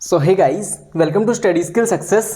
So hey guys, welcome to Study Skill Success.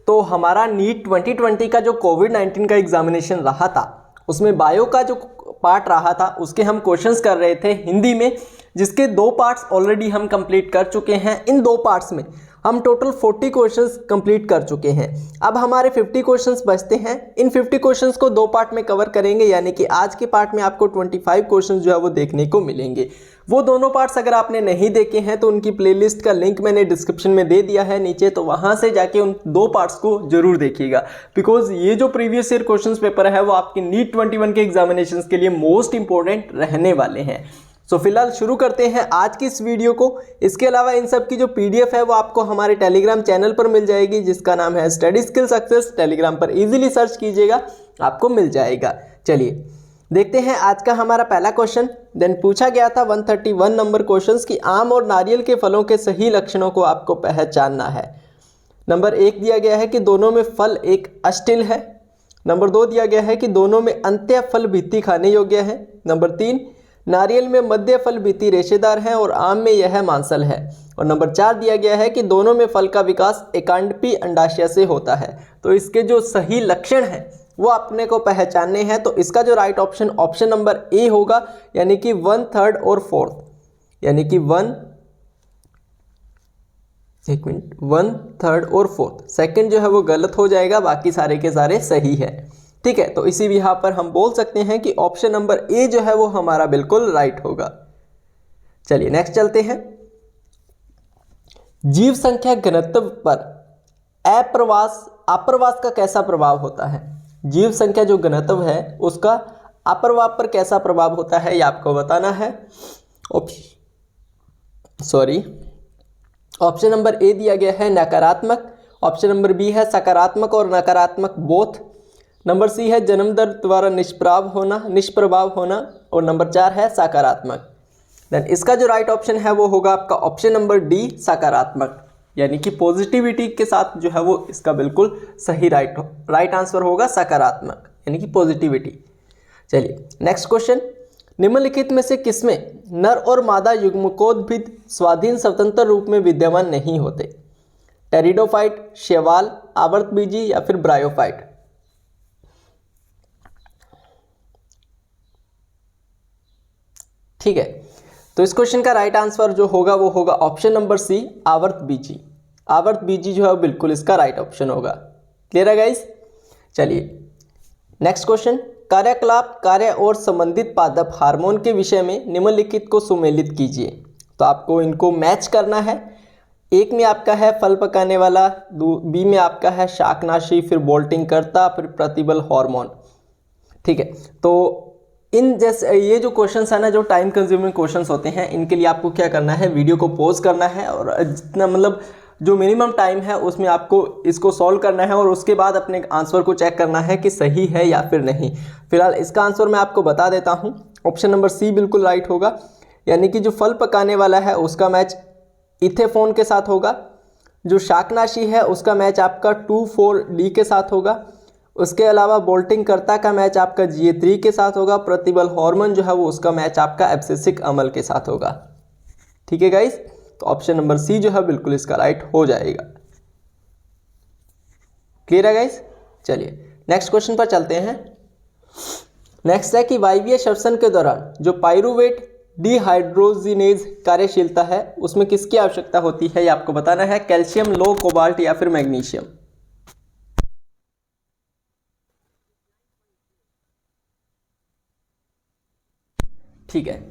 तो हमारा NEET 2020 का जो कोविड-19 का एग्जामिनेशन रहा था उसमें बायो का जो पार्ट रहा था उसके हम क्वेश्चंस कर रहे थे हिंदी में, जिसके दो पार्ट्स ऑलरेडी हम कंप्लीट कर चुके हैं। इन दो पार्ट्स में हम टोटल 40 क्वेश्चंस कंप्लीट कर चुके हैं। अब हमारे 50 क्वेश्चंस बचते हैं। इन 50 क्वेश्चंस को दो पार्ट में कवर करेंगे, यानी कि आज के पार्ट में आपको 25 क्वेश्चंस जो है वो देखने को मिलेंगे। वो दोनों पार्ट्स अगर आपने नहीं देखे हैं तो उनकी प्लेलिस्ट का लिंक मैंने डिस्क्रिप्शन में दे दिया है नीचे, तो वहां से जाके उन दो पार्ट्स को जरूर देखिएगा, बिकॉज ये जो प्रीवियस ईयर क्वेश्चंस पेपर है वो आपके नीट 21 के एग्जामिनेशन के लिए मोस्ट इंपॉर्टेंट रहने वाले हैं। सो फिलहाल शुरू करते हैं आज की इस वीडियो को। इसके अलावा इन सब की जो पीडीएफ है वो आपको हमारे टेलीग्राम चैनल पर मिल जाएगी, जिसका नाम है स्टडी स्किल सक्सेस। टेलीग्राम पर इजीली सर्च कीजिएगा, आपको मिल जाएगा। चलिए देखते हैं आज का हमारा पहला क्वेश्चन। देन पूछा गया था 131 नंबर क्वेश्चंस कि आम और नारियल के फलों के सही लक्षणों को आपको पहचानना है। नंबर 1 दिया गया है कि दोनों में फल एक अस्टिल है। नंबर 2 दिया गया है कि दोनों में अंत्य फल भित्ति खाने योग्य है। नंबर 3, नारियल में मध्य फल भित्ति रेशेदार है और आम में यह मांसल है। और नंबर 4 दिया गया है कि दोनों में फल का विकास एकांडपी अंडाशय से होता है। तो इसके जो सही लक्षण हैं वो अपने को पहचानने हैं। तो इसका जो राइट ऑप्शन ऑप्शन नंबर ए होगा, यानी कि 1, 3 और 4, यानी कि 1, 3 और 4। सेकंड जो है वो गलत हो जाएगा, बाकी सारे के सारे सही है। ठीक है, तो इसी यहाँ पर हम बोल सकते हैं कि ऑप्शन नंबर ए जो है वो हमारा बिल्कुल राइट होगा। चलिए नेक्स्ट चलते हैं। जीव संख्या घनत्व पर अप्रवास का कैसा प्रभाव होता है? जीव संख्या जो घनत्व है उसका अप्रवाह पर कैसा प्रभाव होता है, ये आपको बताना है। ऑप्शन नंबर ए दिया गया है नकारात्मक, ऑप्शन नंबर बी है सकारात्मक और नकारात्मक बोथ, नंबर सी है जन्म दर द्वारा निष्प्रभाव होना और नंबर 4 है सकारात्मक। देन इसका जो राइट ऑप्शन है वो होगा आपका ऑप्शन नंबर डी सकारात्मक, यानी कि पॉजिटिविटी के साथ जो है वो इसका बिल्कुल सही राइट आंसर होगा सकारात्मक, यानी कि पॉजिटिविटी। चलिए नेक्स्ट क्वेश्चन। निम्नलिखित में से किसमें नर और मादा युग्मकोद्भिद स्वाधीन स्वतंत्र रूप में विद्यमान नहीं होते? टेरिडोफाइट, शैवाल, आवर्तबीजी या फिर ब्रायोफाइट? ठीक है, तो इस क्वेश्चन का राइट आंसर जो होगा वो होगा ऑप्शन नंबर सी आवर्तबीजी। आवर्तबीजी जो है बिल्कुल इसका राइट ऑप्शन होगा। क्लियर है गाइस? चलिए नेक्स्ट क्वेश्चन। कार्यकलाप, कार्य और संबंधित पादप हार्मोन के विषय में निम्नलिखित को सुमेलित कीजिए। तो आपको इनको मैच करना है। एक में आपका है फल पकाने वाला, बी में आपका है शाकनाशी, फिर बोल्टिंग करता, फिर प्रतिबल हार्मोन। ठीक है, तो इन जैसे ये जो क्वेश्चंस है ना, जो टाइम कंज्यूमिंग क्वेश्चंस होते हैं, इनके लिए आपको क्या करना है, वीडियो को पॉज करना है और जितना मतलब जो मिनिमम टाइम है उसमें आपको इसको सॉल्व करना है और उसके बाद अपने आंसर को चेक करना है कि सही है या फिर नहीं। फिलहाल इसका आंसर मैं आपको बता देता हूँ। ऑप्शन नंबर सी बिल्कुल राइट होगा, यानी कि जो फल पकाने वाला है उसका मैच इथेफोन के साथ होगा। जो शाकनाशी है उसका मैच आपका 2,4-D के साथ होगा। उसके अलावा बोल्टिंग करता का मैच आपका GA3 के साथ होगा। प्रतिबल हार्मोन जो है वो उसका मैच आपका एब्सिसिक अम्ल के साथ होगा। ठीक है गाइस, तो ऑप्शन नंबर सी जो है बिल्कुल इसका राइट हो जाएगा। क्लियर है गाइस? चलिए नेक्स्ट क्वेश्चन पर चलते हैं। नेक्स्ट है कि वायवीय श्वसन के दौरान जो पाइरूवेट डिहाइड्रोजिनेज कार्यशीलता है उसमें किसकी आवश्यकता होती है, ये आपको बताना है। कैल्शियम, लो, कोबाल्ट या फिर मैग्नीशियम? ठीक है,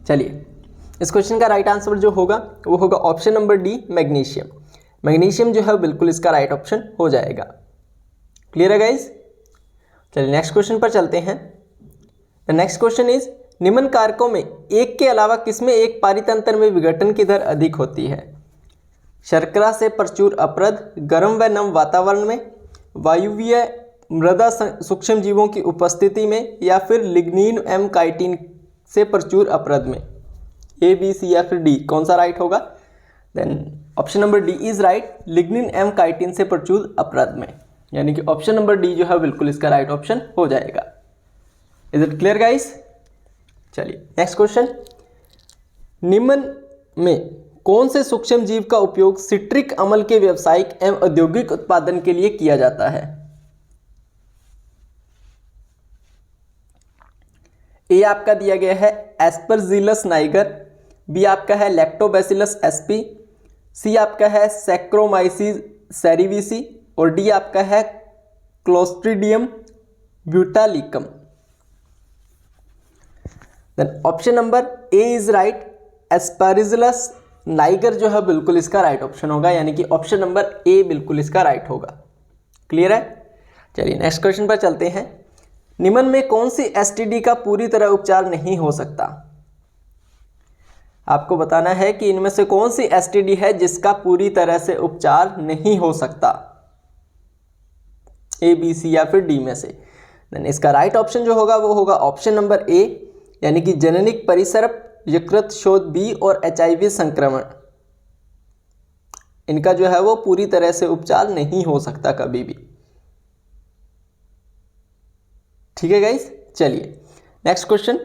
चलिए इस क्वेश्चन का राइट आंसर जो होगा वो होगा option number D magnesium. Magnesium जो है बिल्कुल इसका राइट ऑप्शन हो जाएगा। क्लियर है गाइस? चलिए नेक्स्ट क्वेश्चन पर चलते हैं। द नेक्स्ट क्वेश्चन इज निम्न कारकों में एक के अलावा किसमें एक पारितंत्र में विघटन की दर अधिक होती है? शर्करा से प्रचुर अपरद, गर्म व नम वातावरण में, वायुवीय मृदा सूक्ष्म जीवों की उपस्थिति में, या फिर लिग्निन एम काइटिन से प्रचुर अपरद में? ए, बी, सी या फिर डी, कौन सा राइट होगा? Then option number D is right, lignin एम काइटिन से प्रचुर अपरद में, यानी कि ऑप्शन नंबर डी जो है बिल्कुल इसका राइट ऑप्शन हो जाएगा। Is it clear guys? चलिए नेक्स्ट क्वेश्चन। निम्न में कौन से सूक्ष्म जीव का उपयोग सिट्रिक अम्ल के व्यावसायिक एवं औद्योगिक उत्पादन के लिए किया जाता है? ए आपका दिया गया है एस्परजिलस नाइगर, बी आपका है लैक्टोबैसिलस एसपी, सी आपका है सैक्रोमाइसिस सेरिविसी और डी आपका है clostridium butylicum. Then option number A is right, aspergillus niger जो है बिल्कुल इसका राइट ऑप्शन होगा, यानी कि ऑप्शन नंबर ए बिल्कुल इसका राइट होगा। क्लियर है? चलिए नेक्स्ट क्वेश्चन पर चलते हैं। निम्न में कौन सी एसटीडी का पूरी तरह उपचार नहीं हो सकता? आपको बताना है कि इनमें से कौन सी एसटीडी है जिसका पूरी तरह से उपचार नहीं हो सकता, ए बी सी या फिर डी में से। देन इसका राइट ऑप्शन जो होगा वो होगा ऑप्शन नंबर ए, यानी कि जननिक परिसर्प, यकृत शोथ बी और एचआईवी संक्रमण। इनका जो है वो पूरी तरह से उपचार नहीं हो सकता कभी भी। ठीक है गाइस, चलिए नेक्स्ट क्वेश्चन।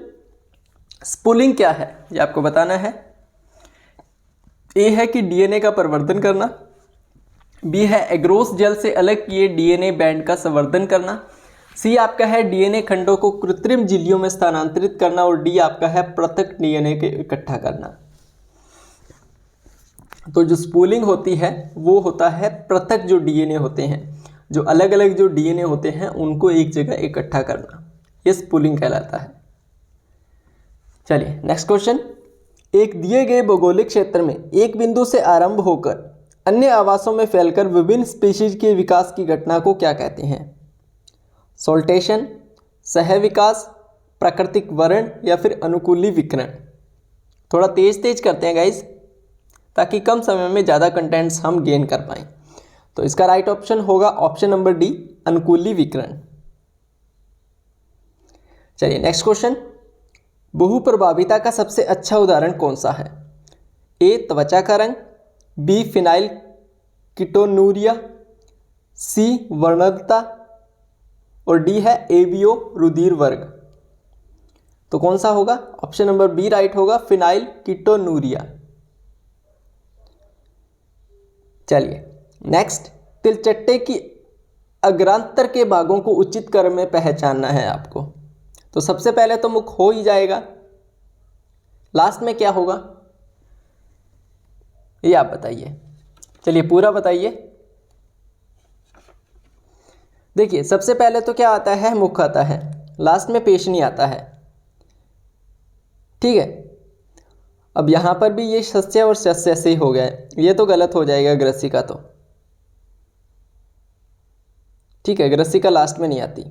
स्पूलिंग क्या है ये आपको बताना है। ए है कि डीएनए का परिवर्तन करना, बी है एग्रोस जेल से अलग किए डीएनए बैंड का संवर्धन करना, सी आपका है डीएनए खंडों को कृत्रिम झिल्लियों में स्थानांतरित करना और डी आपका है पृथक डीएनए के इकट्ठा करना। तो जो स्पूलिंग होती है वो होता है पृथक जो डीएनए होते हैं, जो अलग अलग जो डीएनए होते हैं उनको एक जगह इकट्ठा करना, ये स्पूलिंग कहलाता है। चलिए नेक्स्ट क्वेश्चन। एक दिए गए भौगोलिक क्षेत्र में एक बिंदु से आरंभ होकर अन्य आवासों में फैलकर विभिन्न स्पीशीज के विकास की घटना को क्या कहते हैं? सोल्टेशन, सह विकास, प्राकृतिक वर्ण या फिर अनुकूली विकिरण। थोड़ा तेज तेज करते हैं गाइज ताकि कम समय में ज़्यादा कंटेंट्स हम गेन कर पाएँ। तो इसका राइट ऑप्शन होगा ऑप्शन नंबर डी, अनुकूली विकिरण। चलिए नेक्स्ट क्वेश्चन। बहुप्रभाविता का सबसे अच्छा उदाहरण कौन सा है? ए त्वचा का रंग, बी फिनाइल कीटोनूरिया, सी वर्णदता और डी है एवियो रुधिर वर्ग। तो कौन सा होगा? ऑप्शन नंबर बी राइट होगा, फिनाइल कीटोनूरिया। चलिए नेक्स्ट। तिलचट्टे की अग्रांतर के भागों को उचित क्रम में पहचानना है आपको। तो सबसे पहले तो मुख हो ही जाएगा, लास्ट में क्या होगा ये आप बताइए। चलिए पूरा बताइए। देखिए सबसे पहले तो क्या आता है? मुख आता है, लास्ट में पेशनी आता है। ठीक है, अब यहां पर भी ये सस्य और सस्य से हो गया है, ये तो गलत हो जाएगा ग्रसी का। तो ठीक है, ग्रसी का लास्ट में नहीं आती,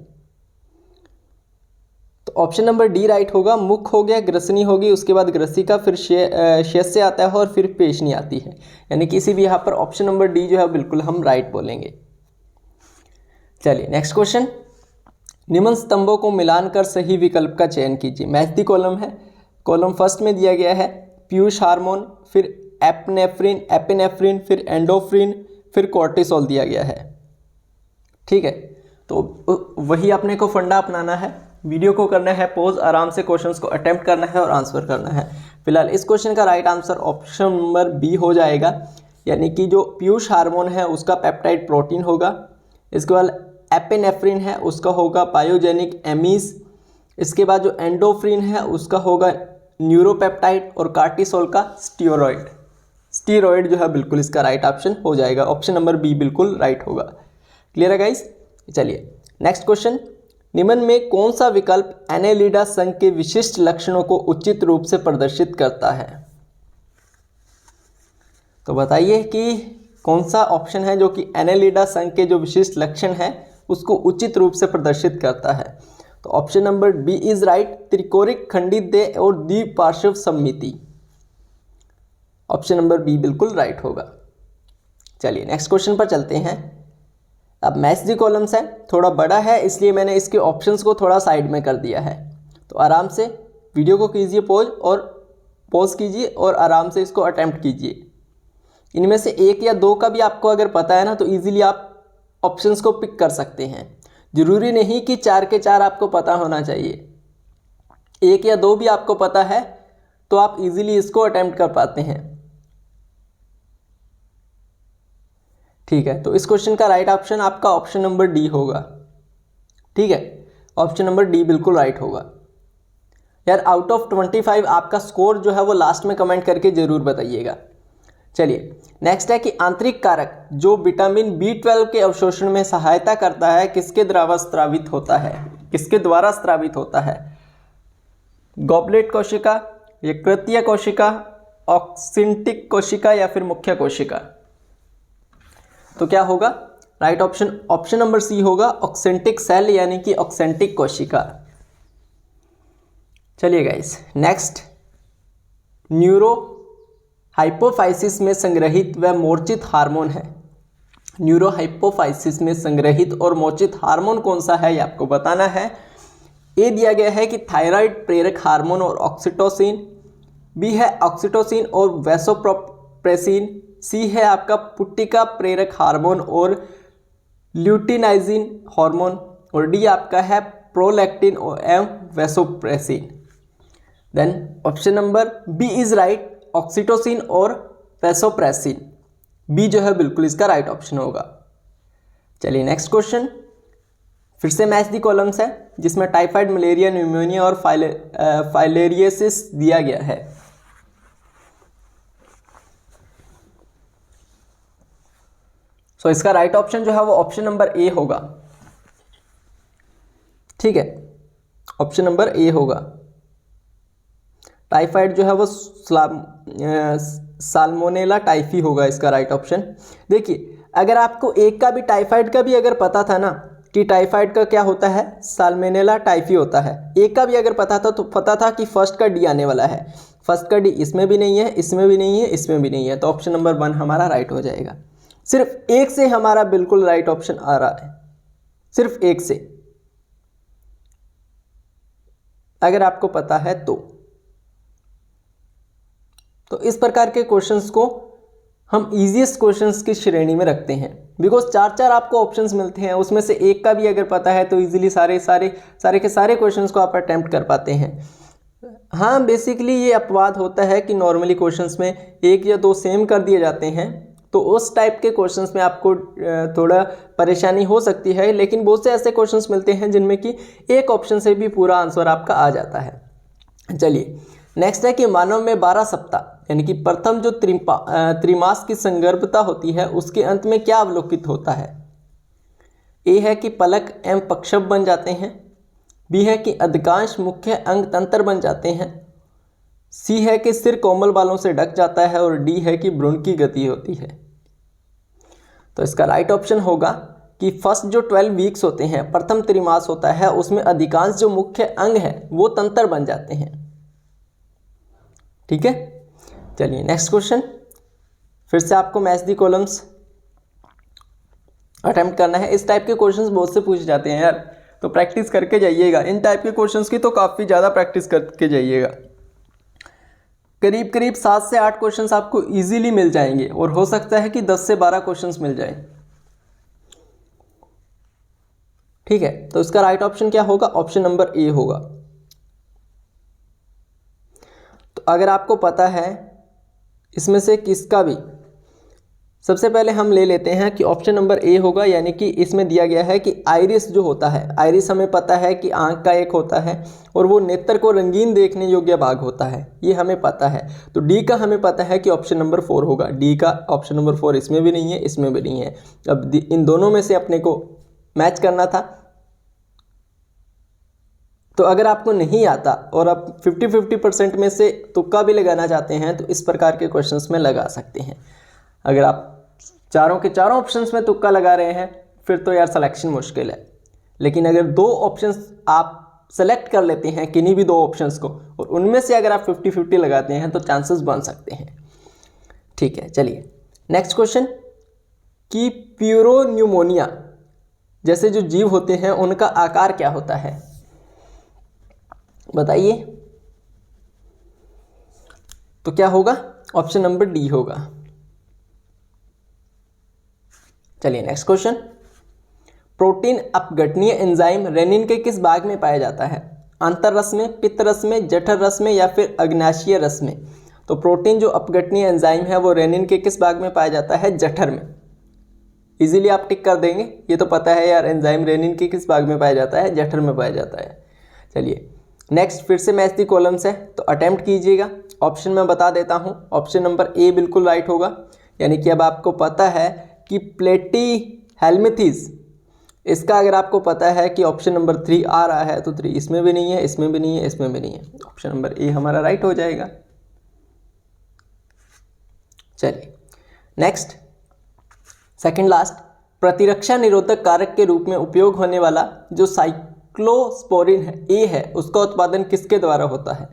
तो ऑप्शन नंबर डी राइट होगा। मुख हो गया, ग्रसनी होगी, उसके बाद ग्रसी का, फिर शेष आता है और फिर पेशनी आती है, यानी किसी भी यहाँ पर ऑप्शन नंबर डी जो है बिल्कुल हम राइट बोलेंगे। चलिए नेक्स्ट क्वेश्चन। निम्न स्तंभों को मिलान कर सही विकल्प का चयन कीजिए। मैथ दी कॉलम है, कॉलम फर्स्ट में दिया गया है पीयूष हार्मोन, फिर एपिनेफ्रिन, फिर एंडोफ्रिन, फिर कोर्टिसोल दिया गया है। ठीक है, तो वही अपने को फंडा अपनाना है, वीडियो को करना है पॉज, आराम से क्वेश्चंस को अटेम्प्ट करना है और आंसर करना है। फिलहाल इस क्वेश्चन का right answer option number B हो जाएगा, यानी कि जो पीयूष हार्मोन है उसका पेप्टाइड प्रोटीन होगा। इसके बाद एपिनेफ्रिन है उसका होगा पायोजेनिक एमीज। इसके बाद जो एंडोफ्रिन है उसका होगा न्यूरोपेप्टाइड और कार्टिसोल का स्टीरॉयड जो है बिल्कुल इसका राइट ऑप्शन हो जाएगा। ऑप्शन नंबर बी बिल्कुल राइट होगा। क्लियर है गाइस? चलिए नेक्स्ट क्वेश्चन। निम्न में कौन सा विकल्प एनेलिडा संघ के विशिष्ट लक्षणों को उचित रूप से प्रदर्शित करता है? तो बताइए कि कौन सा ऑप्शन है जो कि एनेलिडा संघ के जो विशिष्ट लक्षण है उसको उचित रूप से प्रदर्शित करता है। तो option number B is right, त्रिकोणिक खंडित देह और द्विपार्श्व सममिति। ऑप्शन नंबर बी बिल्कुल राइट होगा। चलिए नेक्स्ट क्वेश्चन पर चलते हैं। अब मैथ्स दी कॉलम्स है, थोड़ा बड़ा है इसलिए मैंने इसके ऑप्शंस को थोड़ा साइड में कर दिया है। तो आराम से वीडियो को कीजिए पॉज कीजिए और आराम से इसको अटेम्प्ट कीजिए। इनमें से एक या दो का भी आपको अगर पता है ना तो इजीली आप ऑप्शंस को पिक कर सकते हैं। जरूरी नहीं कि 4 के 4 आपको पता होना चाहिए, एक या दो भी आपको पता है तो आप इजीली इसको अटेम्प्ट कर पाते हैं। ठीक है, तो इस क्वेश्चन का राइट ऑप्शन आपका ऑप्शन नंबर डी होगा। ठीक है, ऑप्शन नंबर डी बिल्कुल राइट होगा। यार आउट ऑफ 25 आपका स्कोर जो है वो लास्ट में कमेंट करके जरूर बताइएगा। चलिए नेक्स्ट है कि आंतरिक कारक जो विटामिन B12 के अवशोषण में सहायता करता है किसके द्वारा स्रावित होता है, किसके द्वारा स्रावित होता है? गॉबलेट कोशिका, यकृतीय कोशिका, ऑक्सिंटिक कोशिका या फिर मुख्य कोशिका? तो क्या होगा right option? Option number C होगा, ऑक्सेंटिक सेल यानी कि ऑक्सेंटिक कोशिका। चलिए गाइस नेक्स्ट, न्यूरो हाइपोफाइसिस में संग्रहित व मोर्चित हार्मोन है। न्यूरो हाइपोफाइसिस में संग्रहित और मोर्चित हार्मोन कौन सा है ये आपको बताना है। ए दिया गया है कि थायराइड प्रेरक हार्मोन और ऑक्सीटोसिन, बी है ऑक्सीटोसिन और वैसोप्रेसिन, सी है आपका पुट्टिका प्रेरक हार्मोन और ल्यूटिनाइजिन हार्मोन, और डी आपका है प्रोलैक्टिन एवं vasopressin. Then option number B is right, oxytocin और वैसोप्रेसिन। बी जो है बिल्कुल इसका राइट ऑप्शन होगा। चलिए नेक्स्ट क्वेश्चन, फिर से मैच दी कॉलम्स है जिसमें टाइफाइड, मलेरिया, न्यूमोनिया और फाइलेरियोसिस दिया गया है। सो इसका राइट ऑप्शन जो है वो ऑप्शन नंबर ए होगा। ठीक है, ऑप्शन नंबर ए होगा। टाइफाइड जो है वो साल्मोनेला टाइफी होगा इसका राइट ऑप्शन। देखिए अगर आपको एक का भी टाइफाइड का भी अगर पता था ना कि टाइफाइड का क्या होता है, साल्मोनेला टाइफी होता है, एक का भी अगर पता था तो पता था कि फर्स्ट का डी आने वाला है। फर्स्ट का डी इसमें भी नहीं है, इसमें भी नहीं है, इसमें भी नहीं है, तो ऑप्शन नंबर 1 हमारा राइट हो जाएगा। सिर्फ एक से हमारा बिल्कुल राइट ऑप्शन आ रहा है, सिर्फ एक से अगर आपको पता है तो इस प्रकार के क्वेश्चंस को हम इजीएस्ट क्वेश्चंस की श्रेणी में रखते हैं, बिकॉज 4 आपको ऑप्शंस मिलते हैं, उसमें से एक का भी अगर पता है तो इजीली सारे के सारे क्वेश्चंस को आप अटेम्प्ट कर पाते हैं। हाँ बेसिकली ये अपवाद होता है कि नॉर्मली क्वेश्चंस में 1 या 2 सेम कर दिए जाते हैं, तो उस टाइप के क्वेश्चंस में आपको थोड़ा परेशानी हो सकती है, लेकिन बहुत से ऐसे क्वेश्चंस मिलते हैं जिनमें कि एक ऑप्शन से भी पूरा आंसर आपका आ जाता है। चलिए नेक्स्ट है कि मानव में 12 सप्ताह यानी कि प्रथम जो त्रिमास की संगर्भता होती है उसके अंत में क्या अवलोकित होता है? ए है कि पलक एवं पक्षप बन जाते हैं, बी है कि अधिकांश मुख्य अंग तंत्र बन जाते हैं, सी है कि सिर कोमल बालों से ढक जाता है, और डी है कि भ्रूण की गति होती है। तो इसका राइट ऑप्शन होगा कि फर्स्ट जो 12 वीक्स होते हैं, प्रथम त्रिमास होता है, उसमें अधिकांश जो मुख्य अंग है वो तंत्र बन जाते हैं। ठीक है, चलिए नेक्स्ट क्वेश्चन, फिर से आपको मैच दी कॉलम्स अटेम्प्ट करना है। इस टाइप के क्वेश्चंस बहुत से पूछे जाते हैं यार, तो प्रैक्टिस करके जाइएगा इन टाइप के क्वेश्चंस की, तो काफ़ी ज़्यादा प्रैक्टिस करके जाइएगा। करीब 7 से 8 क्वेश्चंस आपको इजीली मिल जाएंगे, और हो सकता है कि 10 से 12 क्वेश्चंस मिल जाए। ठीक है, तो इसका राइट ऑप्शन क्या होगा? ऑप्शन नंबर ए होगा। तो अगर आपको पता है इसमें से किसका भी, सबसे पहले हम ले लेते हैं कि ऑप्शन नंबर ए होगा, यानी कि इसमें दिया गया है कि आइरिस जो होता है, आइरिस हमें पता है कि आंख का एक होता है और वो नेत्र को रंगीन देखने योग्य भाग होता है, ये हमें पता है। तो डी का हमें पता है कि ऑप्शन नंबर 4 होगा। डी का ऑप्शन नंबर 4 इसमें भी नहीं है, इसमें भी नहीं है। अब इन दोनों में से अपने को मैच करना था, तो अगर आपको नहीं आता और आप 50-50% में से तुक्का भी लगाना चाहते हैं तो इस प्रकार के क्वेश्चंस में लगा सकते हैं। अगर आप चारों के चारों ऑप्शंस में तुक्का लगा रहे हैं फिर तो यार सिलेक्शन मुश्किल है, लेकिन अगर 2 ऑप्शंस आप सेलेक्ट कर लेते हैं, किन्हीं भी 2 ऑप्शंस को, और उनमें से अगर आप 50-50 लगाते हैं तो चांसेस बन सकते हैं। ठीक है, चलिए नेक्स्ट क्वेश्चन, कि प्यूरोन्यूमोनिया जैसे जो जीव होते हैं उनका आकार क्या होता है, बताइए। तो क्या होगा? ऑप्शन नंबर डी होगा। चलिए नेक्स्ट क्वेश्चन, प्रोटीन अपघटनीय एंजाइम रेनिन के किस भाग में पाया जाता है? आंतर रस में, पित्त रस में, जठर रस में या फिर अग्नाशय रस में? तो प्रोटीन जो अपघटनीय एंजाइम है वो रेनिन के किस भाग में पाया जाता है? जठर में। इजीली आप टिक कर देंगे। ये तो पता है यार, एंजाइम रेनिन के किस भाग में पाया जाता है? जठर में पाया जाता है। चलिए नेक्स्ट, फिर से मैच दी कॉलम्स है तो अटेम्प्ट कीजिएगा। ऑप्शन मैं बता देता हूँ, ऑप्शन नंबर ए बिल्कुल राइट होगा। यानी कि अब आपको पता है कि प्लेटीहेल्मिंथेस, इसका अगर आपको पता है कि ऑप्शन नंबर 3 आ रहा है तो 3 इसमें भी नहीं है, इसमें भी नहीं है, इसमें भी नहीं है, ऑप्शन नंबर ए हमारा राइट हो जाएगा। चलिए नेक्स्ट, सेकंड लास्ट, प्रतिरक्षा निरोधक कारक के रूप में उपयोग होने वाला जो साइक्लोस्पोरिन है ए है, उसका उत्पादन किसके द्वारा होता है?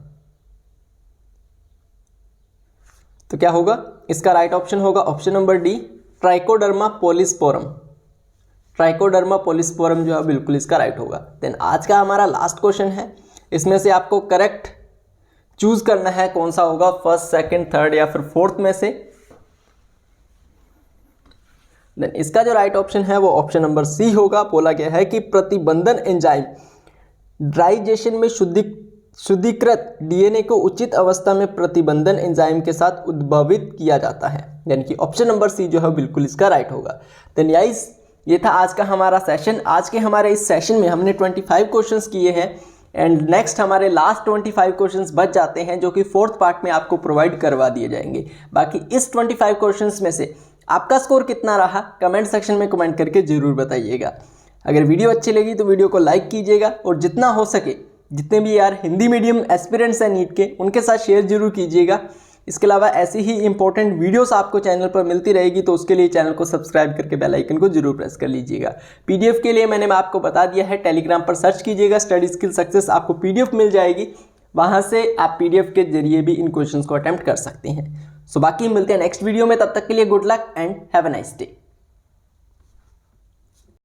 तो क्या होगा? इसका राइट ऑप्शन होगा option number D, trichoderma polysporum. Trichoderma polysporum जो है बिल्कुल इसका राइट होगा। देन आज का हमारा लास्ट क्वेश्चन है, इसमें से आपको करेक्ट चूज करना है कौन सा होगा, फर्स्ट, सेकंड, थर्ड या फिर फोर्थ में से। देन इसका जो राइट ऑप्शन है वो ऑप्शन नंबर सी होगा। बोला गया है कि प्रतिबंधन एंजाइम ड्राइजेशन में शुद्धिकृत डीएनए को उचित अवस्था में प्रतिबंधन एंजाइम के साथ उद्भवित किया जाता है। यानी कि ऑप्शन नंबर सी जो है बिल्कुल इसका राइट होगा। देन गाइस ये था आज का हमारा सेशन। आज के हमारे इस सेशन में हमने 25 क्वेश्चंस किए हैं एंड नेक्स्ट हमारे लास्ट 25 क्वेश्चंस बच जाते हैं जो कि फोर्थ पार्ट में आपको प्रोवाइड करवा दिए जाएंगे। बाकी इस 25 क्वेश्चंस में से आपका स्कोर कितना रहा कमेंट सेक्शन में कमेंट करके जरूर बताइएगा। अगर वीडियो अच्छी लगी तो वीडियो को लाइक कीजिएगा और जितना हो सके जितने भी यार हिंदी मीडियम एस्पिरेंट्स हैं नीट के, उनके साथ शेयर जरूर कीजिएगा। इसके अलावा ऐसी ही इंपॉर्टेंट वीडियोस आपको चैनल पर मिलती रहेगी, तो उसके लिए चैनल को सब्सक्राइब करके बेल आइकन को जरूर प्रेस कर लीजिएगा। पीडीएफ के लिए मैंने आपको बता दिया है, टेलीग्राम पर सर्च कीजिएगा स्टडी स्किल सक्सेस, आपको पीडीएफ मिल जाएगी। वहाँ से आप पीडीएफ के जरिए भी इन क्वेश्चंस को अटेम्प्ट कर सकते हैं। सो बाकी मिलते हैं नेक्स्ट वीडियो में, तब तक के लिए good luck and have a nice day.